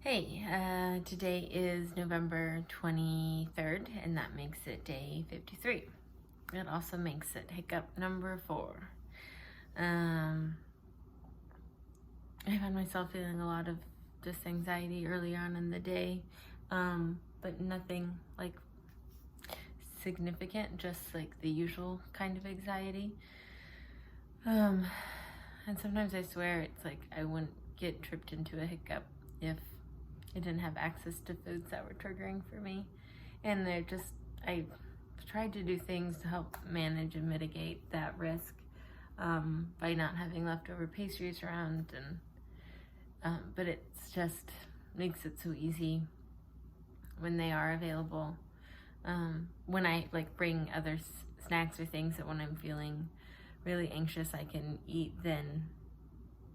Hey, today is November 23rd, and that makes it day 53. It also makes it hiccup number 4. I found myself feeling a lot of just anxiety early on in the day, but nothing like significant, just like the usual kind of anxiety. And sometimes I swear it's like I wouldn't get tripped into a hiccup if I didn't have access to foods that were triggering for me. And I tried to do things to help manage and mitigate that risk by not having leftover pastries around, but it's just makes it so easy when they are available. When I bring other snacks or things that when I'm feeling really anxious I can eat, then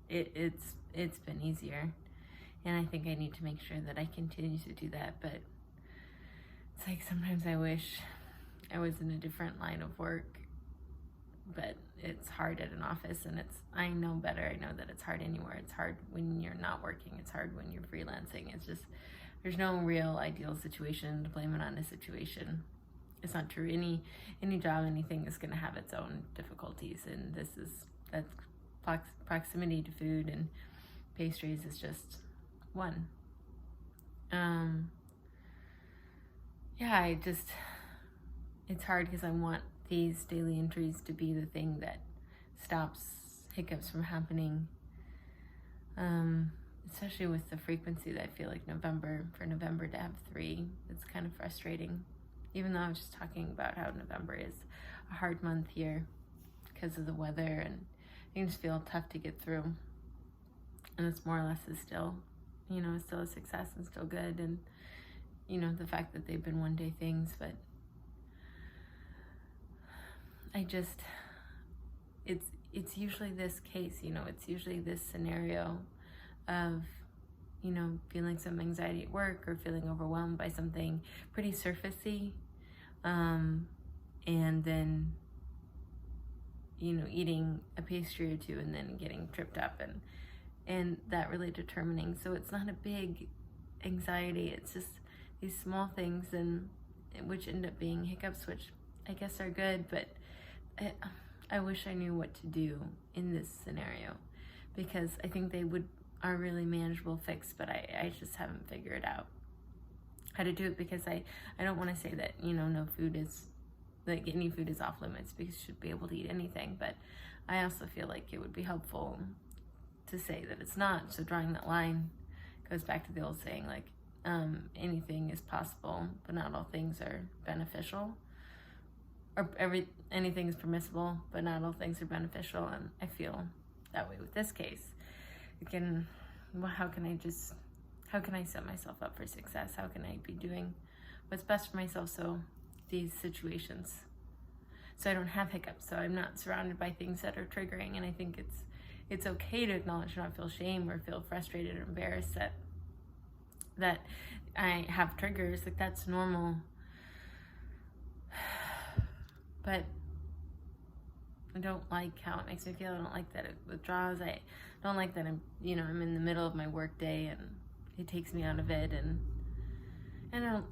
it's been easier. And I think I need to make sure that I continue to do that. But it's like sometimes I wish I was in a different line of work. But it's hard at an office, and I know better. I know that it's hard anywhere. It's hard when you're not working. It's hard when you're freelancing. It's just, there's no real ideal situation to blame it on a situation. It's not true. Any job, anything is going to have its own difficulties. And that's proximity to food and pastries is just one. It's hard because I want these daily entries to be the thing that stops hiccups from happening. Especially with the frequency that I feel like for November to have 3, it's kind of frustrating. Even though I was just talking about how November is a hard month here because of the weather and things feel tough to get through. And it's more or less still a success and still good. And, the fact that they've been one-day things, but it's usually this case, it's usually this scenario of, feeling some anxiety at work or feeling overwhelmed by something pretty surfacey, and then, eating a pastry or two and then getting tripped up and that really determining. So it's not a big anxiety, it's just these small things, and which end up being hiccups, which I guess are good, but I wish I knew what to do in this scenario, because I think are really manageable fix, but I just haven't figured out how to do it, because I don't want to say that, no food is, like any food is off limits, because you should be able to eat anything, but I also feel like it would be helpful to say that it's not. So drawing that line goes back to the old saying, like, anything is possible, but not all things are beneficial. Or anything is permissible, but not all things are beneficial. And I feel that way with this case. Again, how can I set myself up for success? How can I be doing what's best for myself so I don't have hiccups, so I'm not surrounded by things that are triggering. And I think it's okay to acknowledge, not feel shame or feel frustrated or embarrassed that I have triggers. Like, that's normal. But I don't like how it makes me feel. I don't like that it withdraws. I don't like that I'm in the middle of my work day and it takes me out of it. And I don't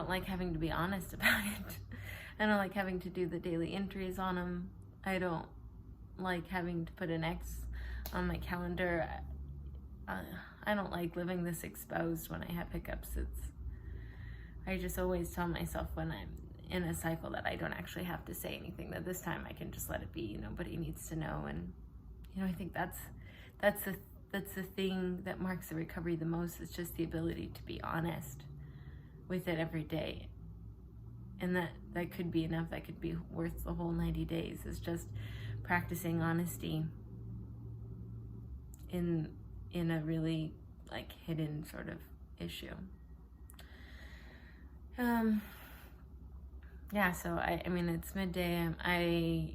like having to be honest about it. I don't like having to do the daily entries on them. I don't like having to put an X on my calendar. I don't like living this exposed when I have hiccups. I just always tell myself when I'm in a cycle that I don't actually have to say anything, that this time I can just let it be. Nobody needs to know. And I think that's the thing that marks the recovery the most, is just the ability to be honest with it every day. And that could be enough. That could be worth the whole 90 days. It's just practicing honesty in a really hidden sort of issue. Yeah, so I mean it's midday. I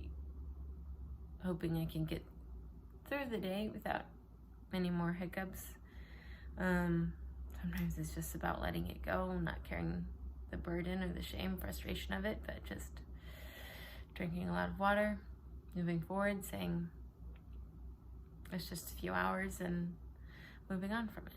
hoping I can get through the day without any more hiccups. Sometimes it's just about letting it go, not carrying the burden or the shame, frustration of it, but just drinking a lot of water, moving forward, saying it's just a few hours and moving on from it.